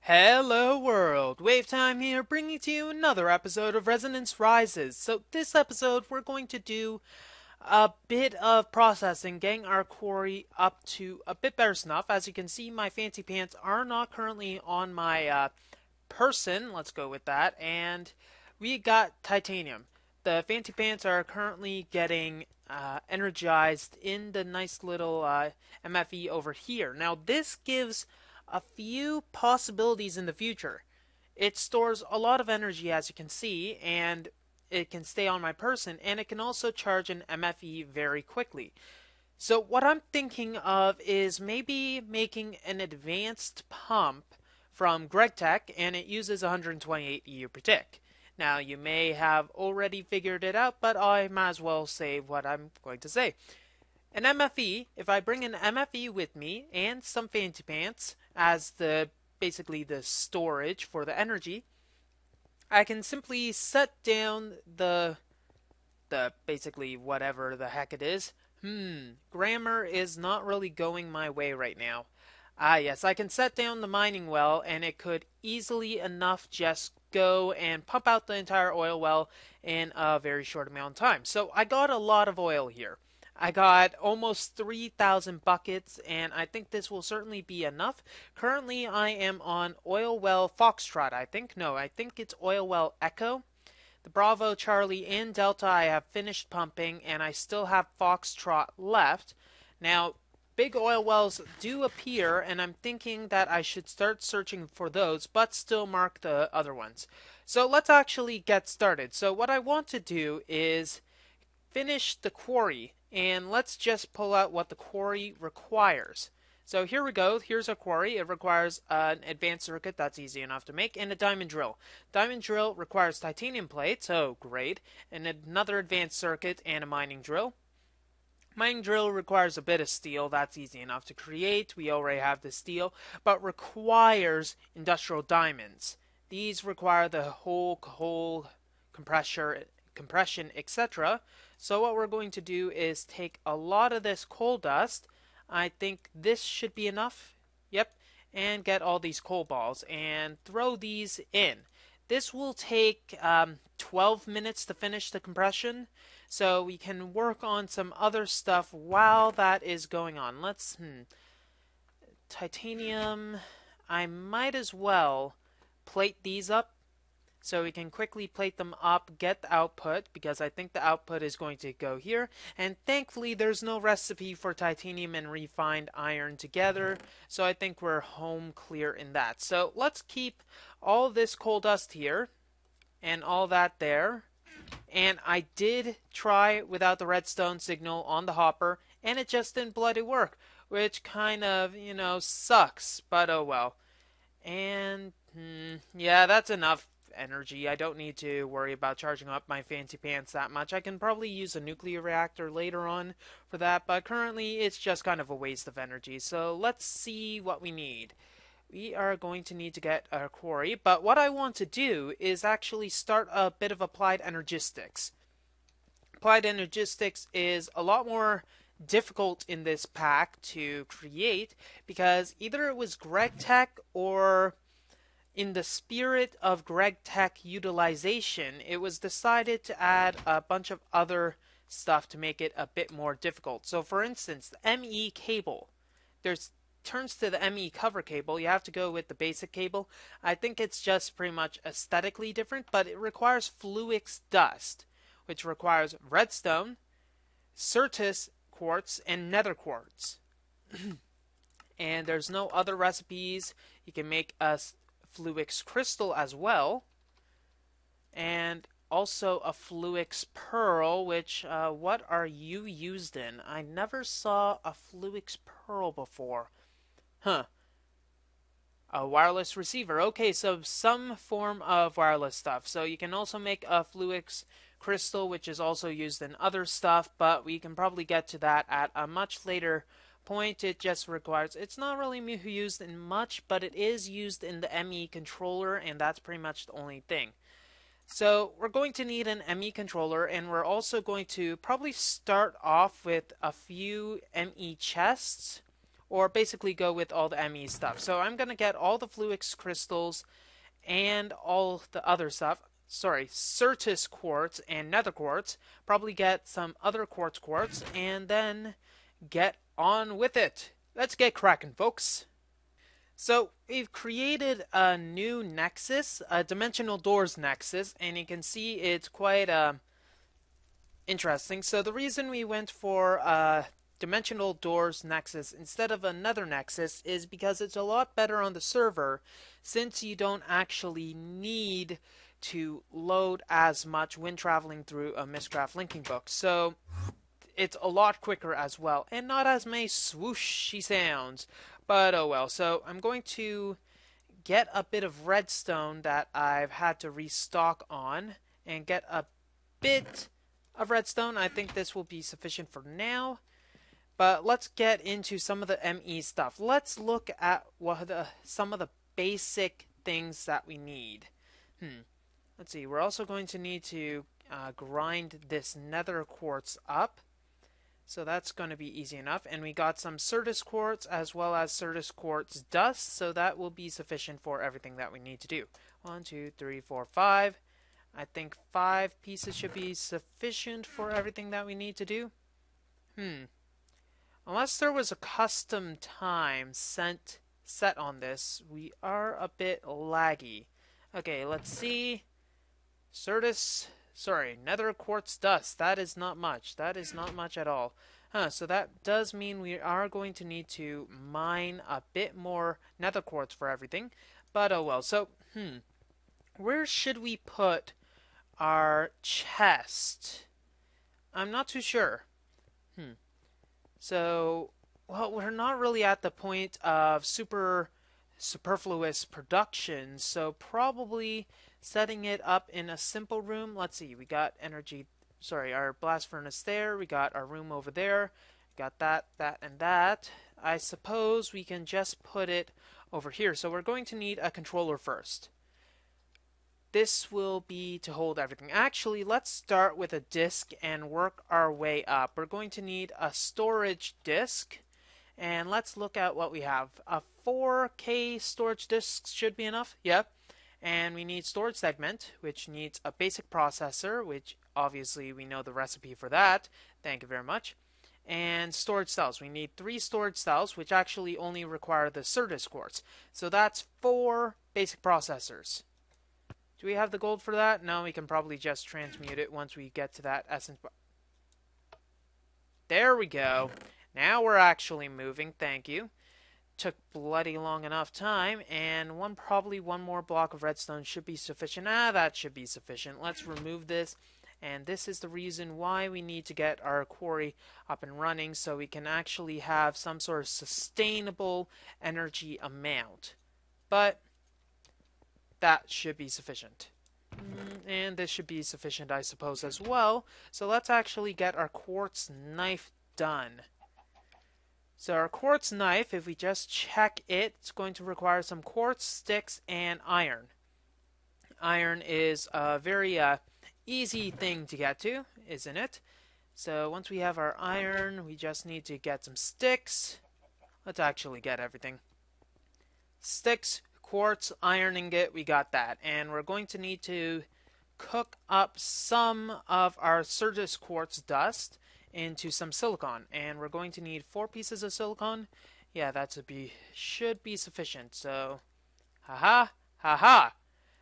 Hello world, WayofTime here, bringing to you another episode of Resonance Rises. So this episode we're going to do a bit of processing, getting our quarry up to a bit better snuff. As you can see, my fancy pants are not currently on my person, let's go with that, and we got titanium. The fancy pants are currently getting energized in the nice little MFE over here. Now this gives a few possibilities in the future. It stores a lot of energy, as you can see, and it can stay on my person, and it can also charge an MFE very quickly. So what I'm thinking of is maybe making an advanced pump from GregTech, and it uses 128 EU per tick. Now, you may have already figured it out, but I might as well say what I'm going to say. An MFE, if I bring an MFE with me and some fancy pants as basically the storage for the energy, I can simply set down the basically whatever the heck it is. Grammar is not really going my way right now. Ah, yes, I can set down the mining well, and it could easily enough just go and pump out the entire oil well in a very short amount of time. So I got a lot of oil here. I got almost 3,000 buckets, and I think this will certainly be enough. Currently, I am on oil well Foxtrot, I think. No, I think it's oil well Echo. The Bravo, Charlie, and Delta I have finished pumping, and I still have Foxtrot left. Now, big oil wells do appear, and I'm thinking that I should start searching for those, but still mark the other ones. So let's actually get started. So what I want to do is finish the quarry, and let's just pull out what the quarry requires. So here we go. Here's a quarry. It requires an advanced circuit. That's easy enough to make. And a diamond drill. Diamond drill requires titanium plates. Oh, great. And another advanced circuit and a mining drill. Mining drill requires a bit of steel. That's easy enough to create. We already have the steel. But requires industrial diamonds. These require the whole compression, etc. So what we're going to do is take a lot of this coal dust. I think this should be enough. Yep. And get all these coal balls and throw these in. This will take 12 minutes to finish the compression. So we can work on some other stuff while that is going on. Titanium. I might as well plate these up so we can quickly plate them up, get the output, because I think the output is going to go here. And thankfully, there's no recipe for titanium and refined iron together, so I think we're home clear in that. So let's keep all this coal dust here, and all that there. And I did try without the redstone signal on the hopper, and it just didn't bloody work, which kind of, sucks, but oh well. And, yeah, that's enough energy. I don't need to worry about charging up my fancy pants that much. I can probably use a nuclear reactor later on for that, but currently it's just kind of a waste of energy. So let's see what we need. We are going to need to get a quarry, but what I want to do is actually start a bit of applied energistics. Applied energistics is a lot more difficult in this pack to create because either it was GregTech or in the spirit of GregTech utilization, it was decided to add a bunch of other stuff to make it a bit more difficult. So for instance, the ME cable. There's turns to the ME cover cable. You have to go with the basic cable. I think it's just pretty much aesthetically different, but it requires Fluix dust, which requires redstone, Certus quartz, and nether quartz. And there's no other recipes. You can make a Fluix crystal as well, and also a Fluix pearl, which what are you used in? I never saw a Fluix pearl before. Huh. A wireless receiver. Okay, so some form of wireless stuff. So you can also make a Fluix crystal, which is also used in other stuff, but we can probably get to that at a much later point. It just requires, it's not really used in much, but it is used in the ME controller, and that's pretty much the only thing. So we're going to need an ME controller, and we're also going to probably start off with a few ME chests, or basically go with all the ME stuff. So I'm going to get all the Fluix crystals and all the other stuff. Sorry, Certus quartz and nether quartz. Probably get some other quartz, and then get on with it. Let's get cracking, folks. So we've created a new nexus, a dimensional doors nexus, and you can see it's quite interesting. So the reason we went for dimensional doors nexus instead of another nexus is because it's a lot better on the server, since you don't actually need to load as much when traveling through a Mistcraft linking book. So it's a lot quicker as well, and not as many swooshy sounds. But oh well. So I'm going to get a bit of redstone that I've had to restock on, and get a bit of redstone. I think this will be sufficient for now. But let's get into some of the ME stuff. Let's look at some of the basic things that we need. Let's see. We're also going to need to grind this nether quartz up. So that's going to be easy enough. And we got some Certus quartz as well as Certus quartz dust. So that will be sufficient for everything that we need to do. 1, 2, 3, 4, 5. I think 5 pieces should be sufficient for everything that we need to do. Unless there was a custom time set on this, we are a bit laggy. Okay, let's see. Nether quartz dust. That is not much. That is not much at all. So that does mean we are going to need to mine a bit more nether quartz for everything. But oh well. So, where should we put our chest? I'm not too sure. So, well, we're not really at the point of superfluous production, so probably setting it up in a simple room. Let's see, we got our blast furnace there, we got our room over there, got that, and that. I suppose we can just put it over here. So we're going to need a controller first. This will be to hold everything. Actually, let's start with a disk and work our way up. We're going to need a storage disk. And let's look at what we have. A 4K storage disk should be enough. Yep. And we need storage segment, which needs a basic processor, which obviously we know the recipe for that. Thank you very much. And storage cells. We need 3 storage cells, which actually only require the Certus quartz. So that's 4 basic processors. Do we have the gold for that? No, we can probably just transmute it once we get to that essence bar. There we go. Now we're actually moving. Thank you. Took bloody long enough time, and probably one more block of redstone should be sufficient. That should be sufficient. Let's remove this, and this is the reason why we need to get our quarry up and running, so we can actually have some sort of sustainable energy amount. But that should be sufficient. And this should be sufficient, I suppose, as well. So let's actually get our quartz knife done. So our quartz knife, if we just check it, it's going to require some quartz, sticks, and iron. Iron is a very easy thing to get to, isn't it? So once we have our iron, we just need to get some sticks. Let's actually get everything. Sticks, quartz, iron ingot, we got that. And we're going to need to cook up some of our Certus quartz dust into some silicon. And we're going to need 4 pieces of silicon. Yeah, should be sufficient. So, haha, haha.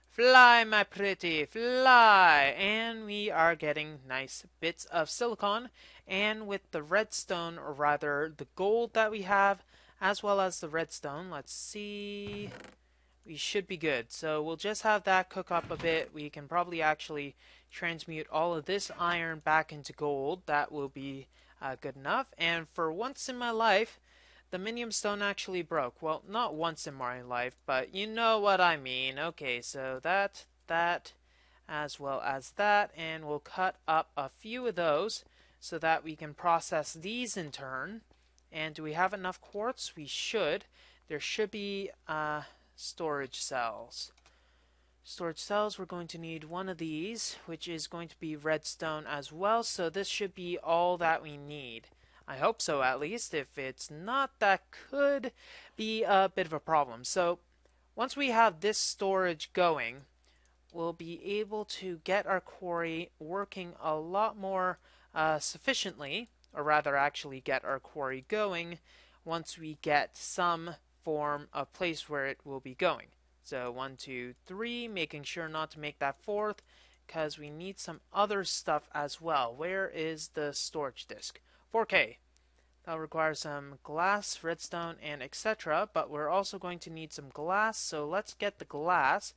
Fly, my pretty, fly! And we are getting nice bits of silicon. And with the redstone, or rather the gold that we have, as well as the redstone, let's see, we should be good. So we'll just have that cook up a bit. We can probably actually transmute all of this iron back into gold. That will be good enough. And for once in my life, the minium stone actually broke. Well, not once in my life, but you know what I mean. Okay, so that, as well as that, and we'll cut up a few of those so that we can process these in turn. And do we have enough quartz? We should. There should be storage cells. Storage cells, we're going to need one of these, which is going to be redstone as well, so this should be all that we need. I hope so, at least. If it's not, that could be a bit of a problem. So once we have this storage going, we'll be able to get our quarry working a lot more sufficiently, or rather actually get our quarry going once we get some form of place where it will be going. So 1, 2, 3, making sure not to make that fourth, because we need some other stuff as well. Where is the storage disk? 4K. That'll require some glass, redstone, and etc. But we're also going to need some glass, so let's get the glass.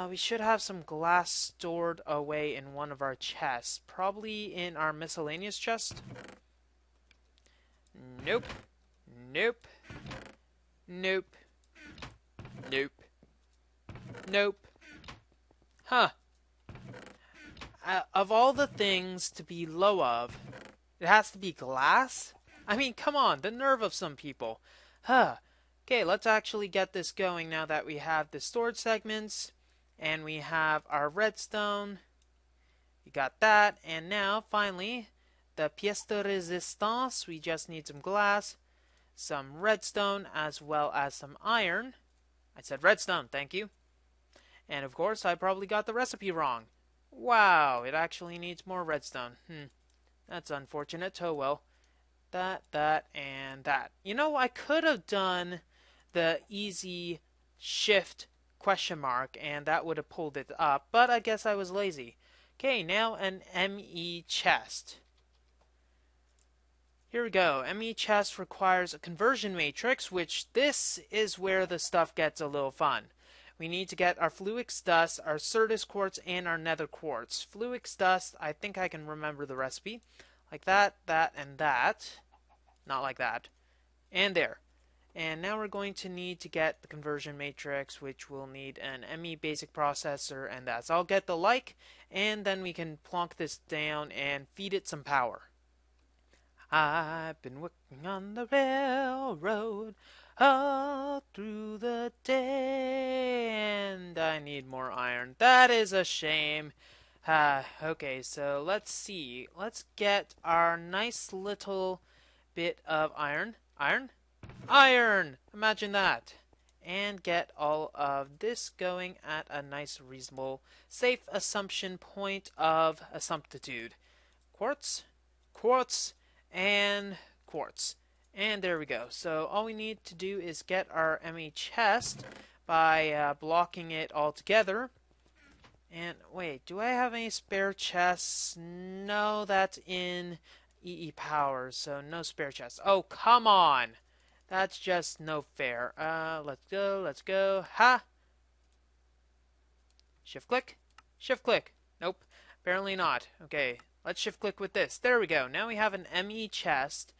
We should have some glass stored away in one of our chests. Probably in our miscellaneous chest. Nope. Nope. Nope. Nope. Nope. Huh. Of all the things to be low of, it has to be glass? I mean, come on, the nerve of some people. Huh. Okay, let's actually get this going now that we have the storage segments. And we have our redstone. We got that. And now, finally, the pièce de résistance. We just need some glass, some redstone, as well as some iron. I said redstone, thank you. And of course, I probably got the recipe wrong. Wow, it actually needs more redstone. That's unfortunate. Oh well. That, and that. You know, I could have done the easy shift question mark, and that would have pulled it up, but I guess I was lazy. Okay, now an ME chest. Here we go. ME chest requires a conversion matrix, which this is where the stuff gets a little fun. We need to get our Fluix dust, our Certus quartz, and our Nether quartz. Fluix dust, I think I can remember the recipe. Like that, that, and that. Not like that. And there. And now we're going to need to get the conversion matrix, which will need an ME basic processor and that. So I'll get the like, and then we can plonk this down and feed it some power. I've been working on the railroad all through the day, and I need more iron. That is a shame. Okay, so let's see. Let's get our nice little bit of iron. Iron! Imagine that. And get all of this going at a nice, reasonable, safe assumption point of assumptitude. Quartz, quartz, and quartz. And there we go. So all we need to do is get our ME chest by blocking it all together. And wait, do I have any spare chests? No, that's in EE Power, so no spare chests. Oh, come on! That's just no fair. Let's go. Ha! Shift click? Shift click. Nope, apparently not. Okay, let's shift click with this. There we go. Now we have an ME chest,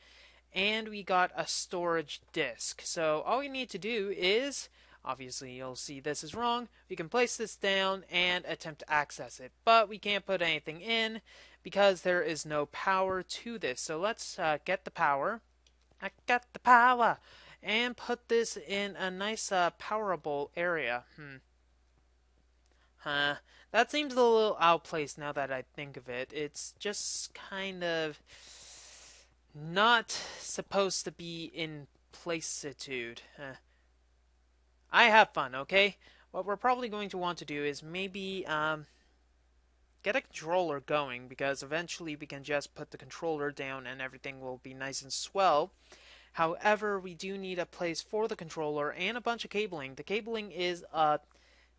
and we got a storage disk. So all we need to do is, obviously you'll see this is wrong, we can place this down and attempt to access it. But we can't put anything in because there is no power to this. So let's get the power. I got the power! And put this in a nice powerable area. That seems a little outplaced now that I think of it. It's just kind of not supposed to be in placitude. I have fun, okay? What we're probably going to want to do is maybe get a controller going, because eventually we can just put the controller down and everything will be nice and swell. However, we do need a place for the controller and a bunch of cabling. The cabling is a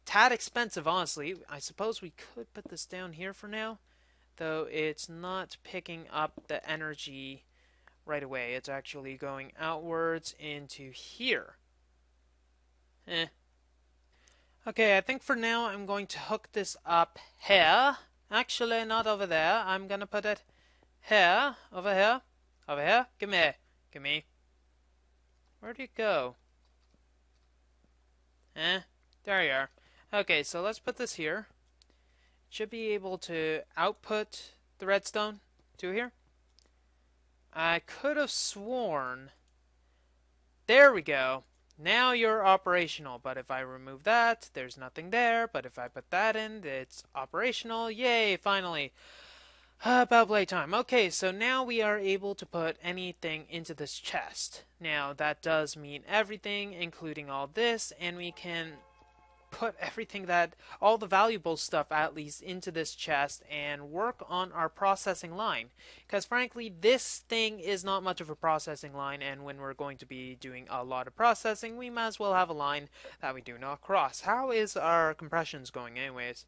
tad expensive, honestly. I suppose we could put this down here for now, though it's not picking up the energy right away. It's actually going outwards into here. Okay, I think for now I'm going to hook this up here. Actually, not over there. I'm gonna put it here, over here, over here. Gimme. Where'd it go? There you are. Okay, so let's put this here. Should be able to output the redstone to here. I could have sworn. There we go. Now you're operational, but if I remove that, there's nothing there. But if I put that in, it's operational. Yay, finally. About playtime. Okay, so now we are able to put anything into this chest. Now, that does mean everything, including all this, and we can put everything that, all the valuable stuff at least, into this chest and work on our processing line. Because frankly, this thing is not much of a processing line, and when we're going to be doing a lot of processing, we might as well have a line that we do not cross. How is our compressions going, anyways?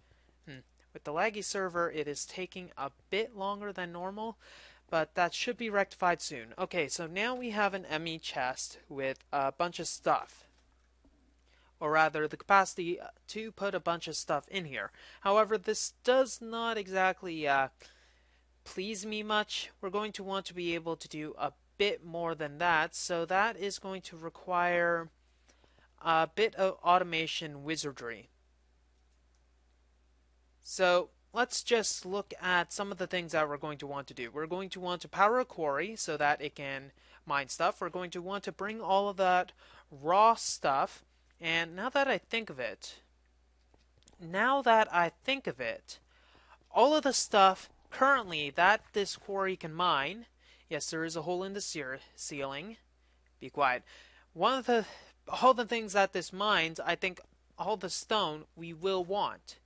With the laggy server, it is taking a bit longer than normal, but that should be rectified soon. Okay, so now we have an ME chest with a bunch of stuff, or rather the capacity to put a bunch of stuff in here. However, this does not exactly please me much. We're going to want to be able to do a bit more than that, so that is going to require a bit of automation wizardry. So let's just look at some of the things that we're going to want to do. We're going to want to power a quarry so that it can mine stuff. We're going to want to bring all of that raw stuff. And now that I think of it, all of the stuff currently that this quarry can mine, yes, there is a hole in the ceiling. Be quiet. All the things that this mines, I think all the stone we will want.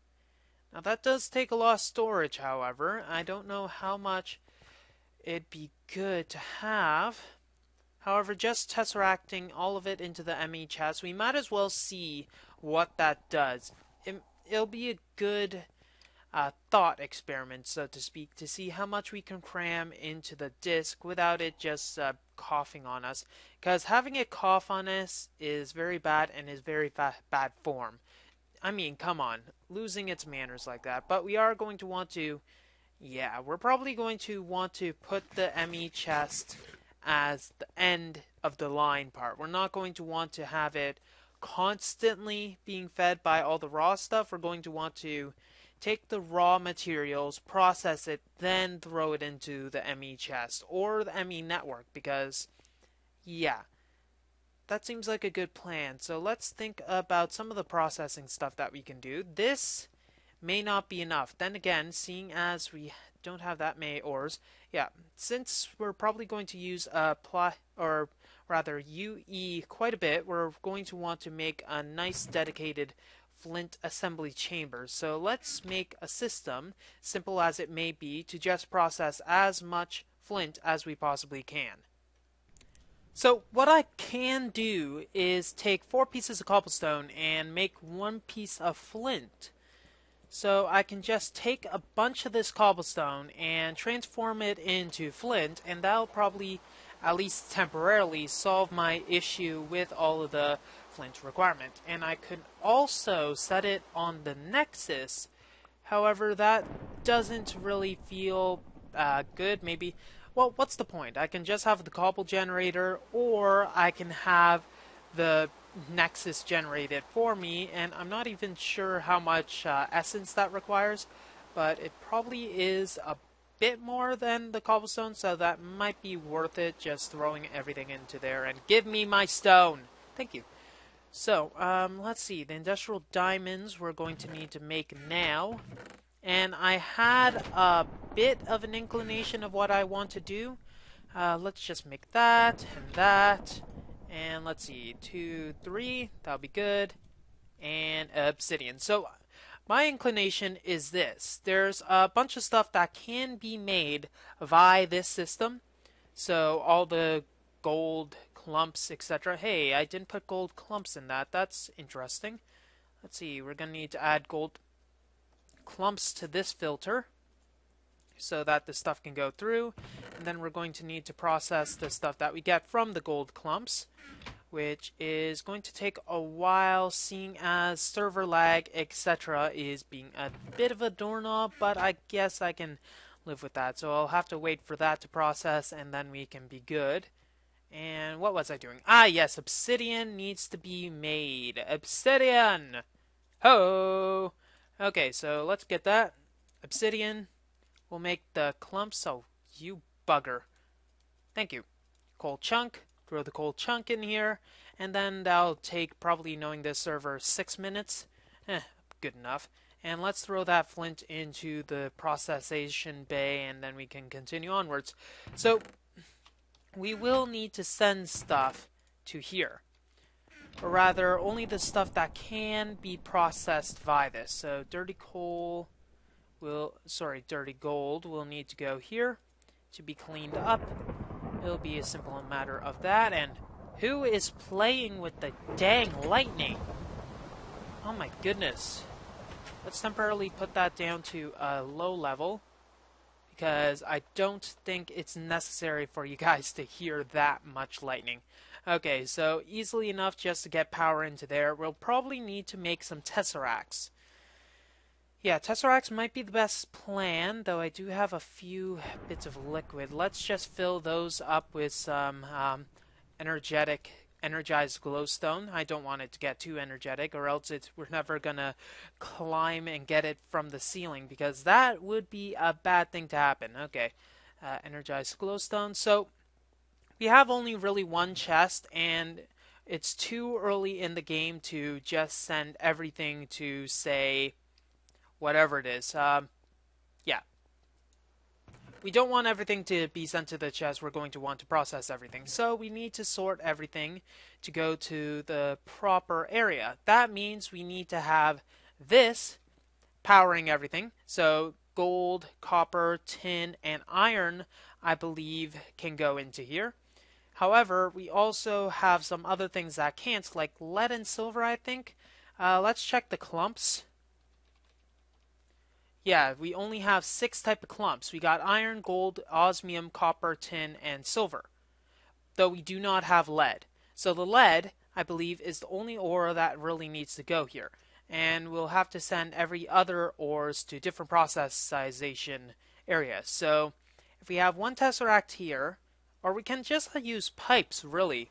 Now that does take a lot of storage, however. I don't know how much it'd be good to have. However, just tesseracting all of it into the ME chest, we might as well see what that does. It'll be a good thought experiment, so to speak, to see how much we can cram into the disk without it just coughing on us. Because having it cough on us is very bad and is very bad form. I mean, come on, losing its manners like that. But we are going to want to, yeah, we're probably going to want to put the ME chest as the end of the line part. We're not going to want to have it constantly being fed by all the raw stuff. We're going to want to take the raw materials, process it, then throw it into the ME chest or the ME network because, yeah, that seems like a good plan. So let's think about some of the processing stuff that we can do. This may not be enough. Then again, seeing as we don't have that many ores, yeah, since we're probably going to use UE quite a bit, we're going to want to make a nice dedicated flint assembly chamber. So let's make a system, simple as it may be, to just process as much flint as we possibly can. So what I can do is take 4 pieces of cobblestone and make 1 piece of flint. So I can just take a bunch of this cobblestone and transform it into flint, and that'll probably, at least temporarily, solve my issue with all of the flint requirement. And I could also set it on the Nexus. However, that doesn't really feel good. Maybe, well, what's the point? I can just have the cobble generator, or I can have the Nexus generated for me, and I'm not even sure how much essence that requires, but it probably is a bit more than the cobblestone, so that might be worth it, just throwing everything into there. And give me my stone! Thank you. So, let's see, the industrial diamonds we're going to need to make now, and I had a bit of an inclination of what I want to do. Let's just make that, and that, and let's see, 2, 3, that'll be good, and obsidian. So, my inclination is this. There's a bunch of stuff that can be made via this system. So, all the gold clumps, etc. Hey, I didn't put gold clumps in that. That's interesting. Let's see, we're going to need to add gold clumps to this filter so that the stuff can go through. And then we're going to need to process the stuff that we get from the gold clumps, which is going to take a while, seeing as server lag, etc. is being a bit of a doorknob, but I guess I can live with that. So I'll have to wait for that to process, and then we can be good. And what was I doing? Ah, yes, obsidian needs to be made. Obsidian! Ho! Okay, so let's get that. Obsidian. We'll make the clumps. Oh, you bugger. Thank you. Coal chunk. Throw the coal chunk in here. And then that'll take, probably knowing this server, 6 minutes. Good enough. And let's throw that flint into the processation bay, and then we can continue onwards. So we will need to send stuff to here, or rather only the stuff that can be processed via this. So dirty gold will need to go here to be cleaned up. It'll be a simple matter of that. And who is playing with the dang lightning? Oh my goodness. Let's temporarily put that down to a low level, because I don't think it's necessary for you guys to hear that much lightning. Okay, so easily enough just to get power into there. We'll probably need to make some tesseracts. Yeah, tesseracts might be the best plan, though I do have a few bits of liquid. Let's just fill those up with some energized glowstone. I don't want it to get too energetic, or else we're never gonna climb and get it from the ceiling, because that would be a bad thing to happen. Okay, energized glowstone. So we have only really one chest, and it's too early in the game to just send everything to, say, whatever it is. Yeah. We don't want everything to be sent to the chest. We're going to want to process everything. So we need to sort everything to go to the proper area. That means we need to have this powering everything. So gold, copper, tin, and iron, I believe, can go into here. However, we also have some other things that can't, like lead and silver, I think. Let's check the clumps. Yeah, we only have 6 type of clumps. We got iron, gold, osmium, copper, tin, and silver. Though we do not have lead. So the lead, I believe, is the only ore that really needs to go here. And we'll have to send every other ores to different processization areas. So if we have one tesseract here, or we can just use pipes, really.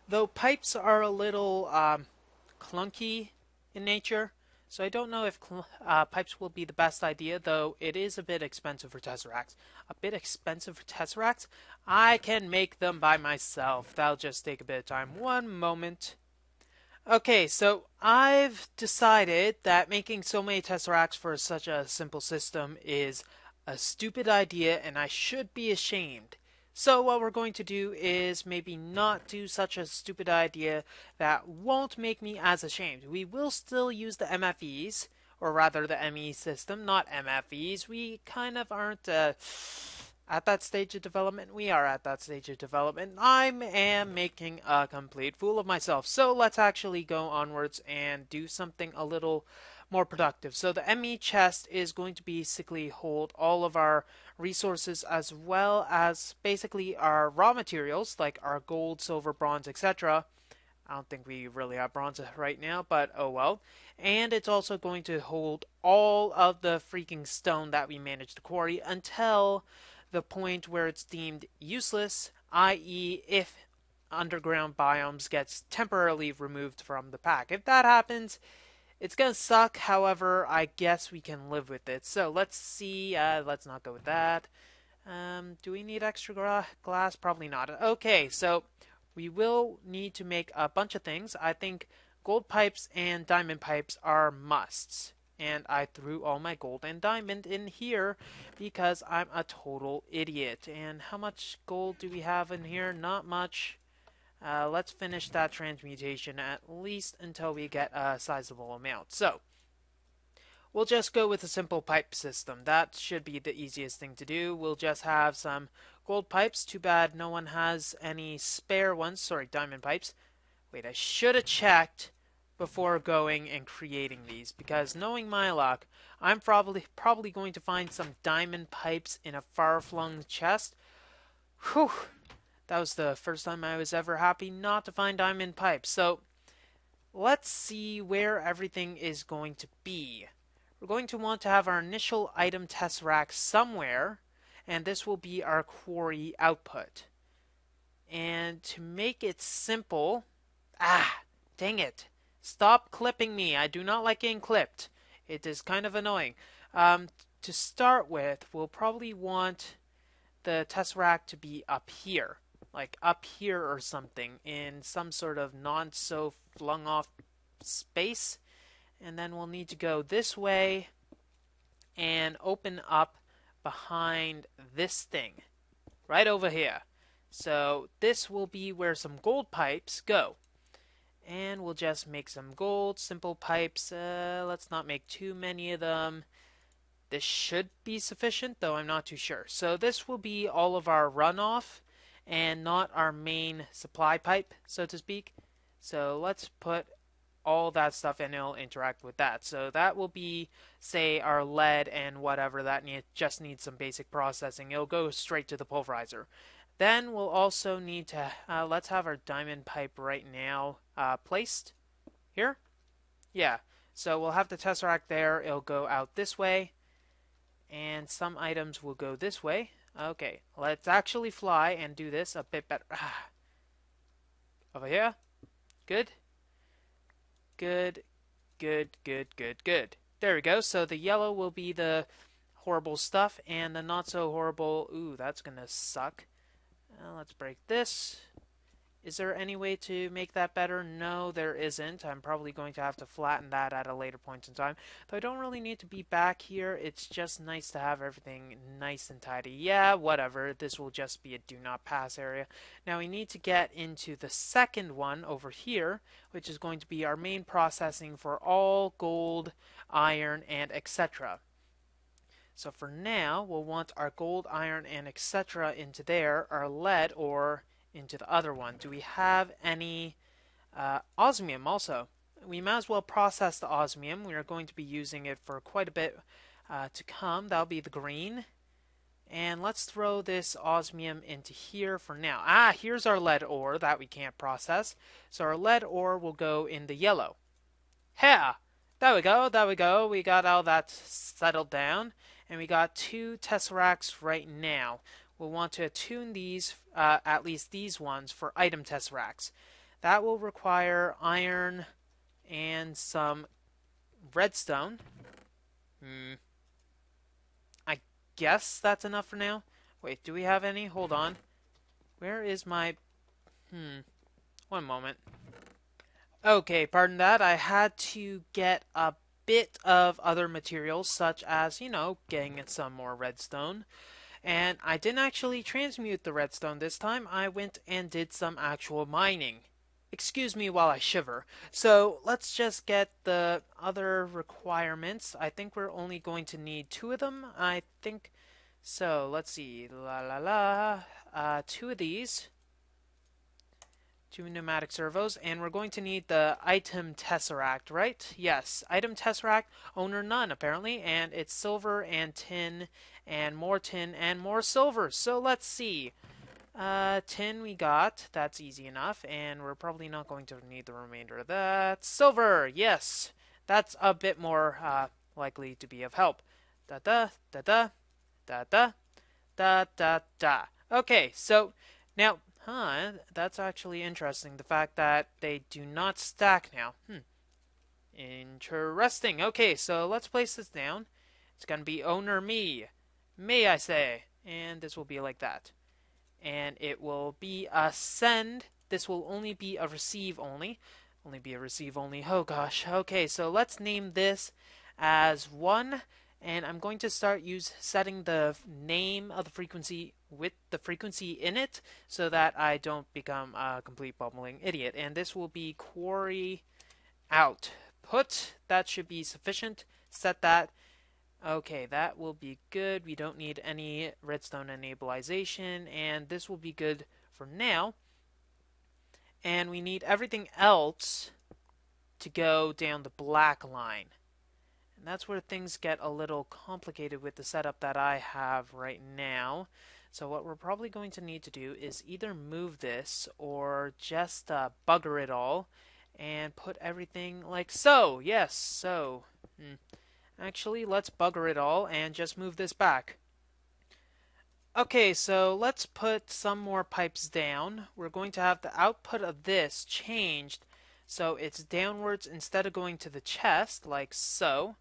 Though pipes are a little clunky in nature. So I don't know if pipes will be the best idea, though it is a bit expensive for tesseracts. A bit expensive for tesseracts? I can make them by myself. That'll just take a bit of time. One moment. Okay, so I've decided that making so many tesseracts for such a simple system is a stupid idea, and I should be ashamed. So what we're going to do is maybe not do such a stupid idea that won't make me as ashamed. We will still use the MFEs, or rather the ME system, not MFEs. We kind of aren't at that stage of development. We are at that stage of development. I am making a complete fool of myself. So let's actually go onwards and do something a little more productive. So the ME chest is going to basically hold all of our resources, as well as basically our raw materials like our gold, silver, bronze, etc. I don't think we really have bronze right now, but oh well. And it's also going to hold all of the freaking stone that we managed to quarry until the point where it's deemed useless, i.e. if underground biomes gets temporarily removed from the pack. If that happens, it's gonna suck. However, I guess we can live with it. So let's see. Let's not go with that. Do we need extra glass? Probably not. Okay, so we will need to make a bunch of things. I think gold pipes and diamond pipes are musts. And I threw all my gold and diamond in here because I'm a total idiot. And how much gold do we have in here? Not much. Let's finish that transmutation at least until we get a sizable amount. So, we'll just go with a simple pipe system. That should be the easiest thing to do. We'll just have some gold pipes. Too bad no one has any spare ones. Sorry, diamond pipes. Wait, I should have checked before going and creating these, because knowing my luck, I'm probably going to find some diamond pipes in a far-flung chest. Whew! That was the first time I was ever happy not to find diamond pipes. So, let's see where everything is going to be. We're going to want to have our initial item tesseract somewhere, and this will be our quarry output. And to make it simple... dang it. Stop clipping me. I do not like getting clipped. It is kind of annoying. To start with, we'll probably want the tesseract to be up here. Like up here or something, in some sort of not so flung off space. And then we'll need to go this way and open up behind this thing right over here. So this will be where some gold pipes go. And we'll just make some gold, simple pipes. Let's not make too many of them. This should be sufficient, though I'm not too sure. So this will be all of our runoff and not our main supply pipe, so to speak. So let's put all that stuff and it'll interact with that. So that will be, say, our lead and whatever that just needs some basic processing. It'll go straight to the pulverizer. Then we'll also need to, let's have our diamond pipe right now placed here. Yeah, so we'll have the tesseract there. It'll go out this way. And some items will go this way. Okay, let's actually fly and do this a bit better. Over here. Good. Good. Good, good, good, good. There we go. So the yellow will be the horrible stuff, and the not so horrible... Ooh, that's gonna suck. Let's break this. Is there any way to make that better? No, there isn't. I'm probably going to have to flatten that at a later point in time. Though I don't really need to be back here. It's just nice to have everything nice and tidy. Yeah, whatever. This will just be a do not pass area. Now we need to get into the second one over here, which is going to be our main processing for all gold, iron, and etc. So for now, we'll want our gold, iron, and etc. into there, our lead ore into the other one. Do we have any osmium also? We might as well process the osmium. We are going to be using it for quite a bit to come. That'll be the green. And let's throw this osmium into here for now. Here's our lead ore that we can't process. So our lead ore will go in the yellow. Yeah, there we go, there we go. We got all that settled down. And we got 2 tesseracts right now. We'll want to attune these, at least these ones, for item tesseracts. That will require iron and some redstone. I guess that's enough for now. Wait, do we have any? Hold on. Where is my... One moment. Okay, pardon that. I had to get a bit of other materials, such as, getting some more redstone. And I didn't actually transmute the redstone this time. I went and did some actual mining. Excuse me while I shiver. So let's just get the other requirements. I think we're only going to need 2 of them. I think so. Let's see. 2 of these. 2 pneumatic servos, and we're going to need the item tesseract, right? Yes, item tesseract, owner none apparently, and it's silver and tin and more silver. So let's see. Tin we got, that's easy enough, and we're probably not going to need the remainder of that. Silver, yes, that's a bit more likely to be of help. Da da da da da da da da da. Okay, so now. That's actually interesting. The fact that they do not stack now. Interesting. Okay, so let's place this down. It's going to be owner me. Me, I say. And this will be like that. And it will be a send. This will only be a receive only. Only be a receive only. Oh gosh. Okay, so let's name this as 1. And I'm going to start setting the name of the frequency with the frequency in it so that I don't become a complete bumbling idiot. And this will be Quarry output. That should be sufficient. Set that. Okay, that will be good. We don't need any redstone enableization, and this will be good for now. And we need everything else to go down the black line. And that's where things get a little complicated with the setup that I have right now. So what we're probably going to need to do is either move this or just bugger it all and put everything like so. Yes, so. Actually, let's bugger it all and just move this back. Okay, so let's put some more pipes down. We're going to have the output of this changed so it's downwards instead of going to the chest like so.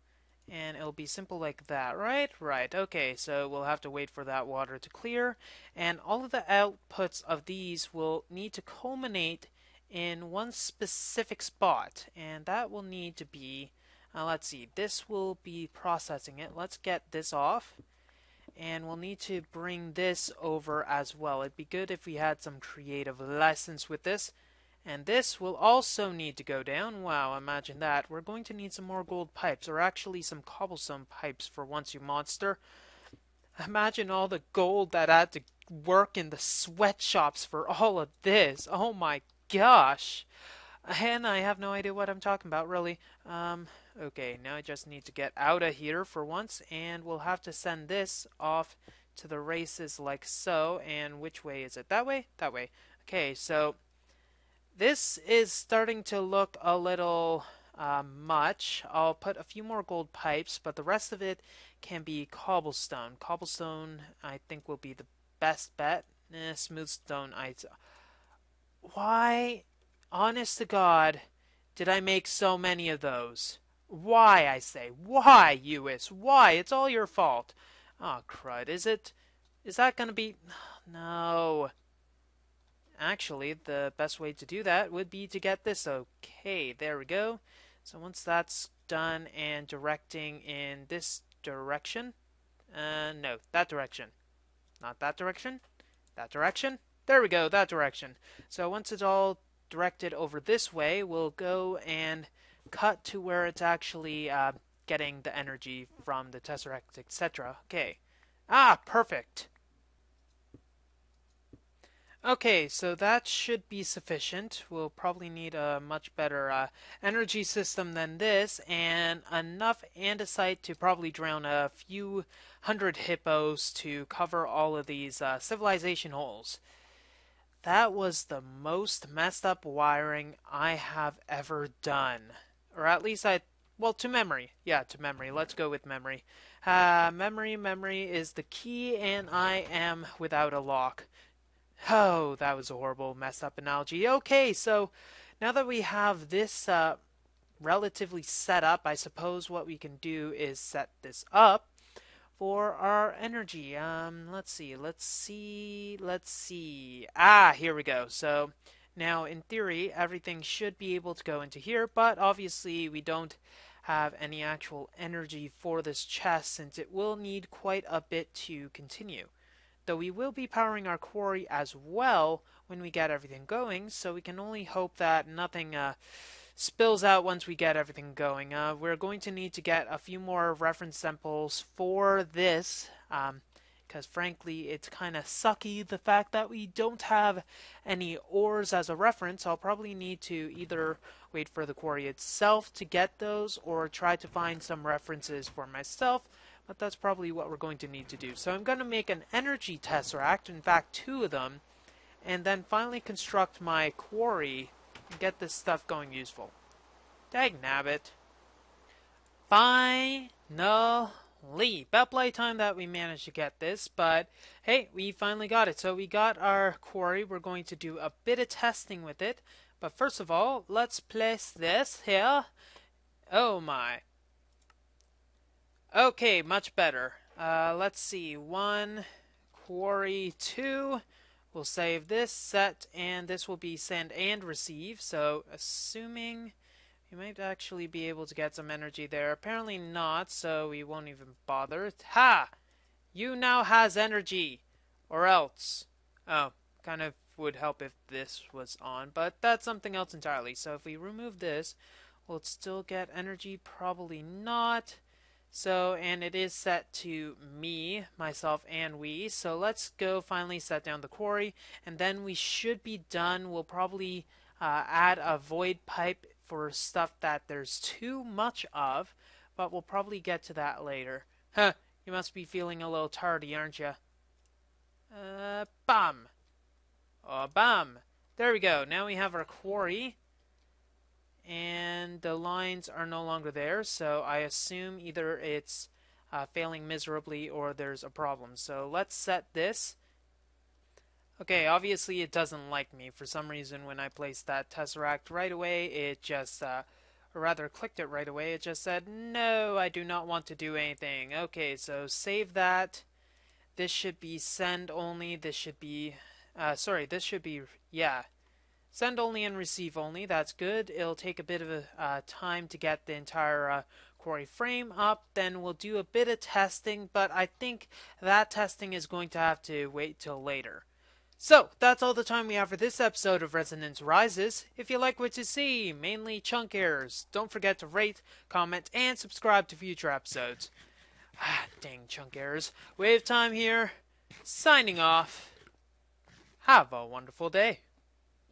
And it'll be simple like that, right? Right, okay, so we'll have to wait for that water to clear. And all of the outputs of these will need to culminate in one specific spot. And that will need to be Let's see, this will be processing it. Let's get this off. And we'll need to bring this over as well. It'd be good if we had some creative license with this. And this will also need to go down. Wow, imagine that. We're going to need some more gold pipes, or actually some cobblestone pipes for once, you monster. Imagine all the gold that had to work in the sweatshops for all of this. Oh my gosh. And I have no idea what I'm talking about, really. Okay, now I just need to get out of here for once, and we'll have to send this off to the races like so. And which way is it? That way? That way. Okay, so this is starting to look a little much. I'll put a few more gold pipes, but the rest of it can be cobblestone. Cobblestone, I think, will be the best bet. Smooth stone, why, honest to God, did I make so many of those? Why, I say? Why, US? Why? It's all your fault. Oh, crud. Is it? Is that gonna be... No. Actually, the best way to do that would be to get this. Okay, there we go. So once that's done and directing in this direction... no, that direction. Not that direction. That direction. There we go, that direction. So once it's all directed over this way, we'll go and cut to where it's actually getting the energy from the Tesseract, etc. Okay. Ah, perfect. Okay, so that should be sufficient. We'll probably need a much better energy system than this, and enough andesite to probably drown a few hundred hippos to cover all of these civilization holes. That was the most messed up wiring I have ever done. Or at least well, to memory. Yeah, to memory. Let's go with memory. Memory is the key, and I am without a lock. Oh, that was a horrible, messed up analogy. Okay, so now that we have this relatively set up, I suppose what we can do is set this up for our energy. Let's see. Ah, here we go. So now, in theory, everything should be able to go into here, but obviously we don't have any actual energy for this chest since it will need quite a bit to continue. Though we will be powering our quarry as well when we get everything going, so we can only hope that nothing spills out once we get everything going. We're going to need to get a few more reference samples for this, because frankly it's kind of sucky the fact that we don't have any ores as a reference. I'll probably need to either wait for the quarry itself to get those or try to find some references for myself, but that's probably what we're going to need to do. So I'm going to make an energy tesseract, in fact 2 of them, and then finally construct my quarry and get this stuff going useful. Dagnabbit. Finally! About playtime that we managed to get this, but hey, we finally got it. So we got our quarry. We're going to do a bit of testing with it. But first of all, let's place this here. Oh my. Okay, much better. Let's see. 1, quarry 2. We'll save this, set, and this will be send and receive. So assuming we might actually be able to get some energy there. Apparently not, so we won't even bother. Ha! You now has energy. Or else. Oh, kind of would help if this was on, but that's something else entirely. So if we remove this, will it still get energy? Probably not. So, and it is set to me, myself, and we. So let's go finally set down the quarry, and then we should be done. We'll probably add a void pipe for stuff that there's too much of, but we'll probably get to that later. Huh, you must be feeling a little tardy, aren't you? Bam! Oh, bam! There we go. Now we have our quarry. And the lines are no longer there, so I assume either it's failing miserably or there's a problem. So let's set this. Okay, obviously it doesn't like me. For some reason, when I placed that tesseract right away, it just, or rather clicked it right away, it just said, no, I do not want to do anything. Okay, so save that. This should be send only. This should be, this should be, yeah. Send only and receive only. That's good. It'll take a bit of a time to get the entire Quarry frame up. Then we'll do a bit of testing, but I think that testing is going to have to wait till later. So, that's all the time we have for this episode of Resonance Rises. If you like what you see, mainly chunk errors, don't forget to rate, comment, and subscribe to future episodes. Dang chunk errors. WayofTime here, signing off. Have a wonderful day.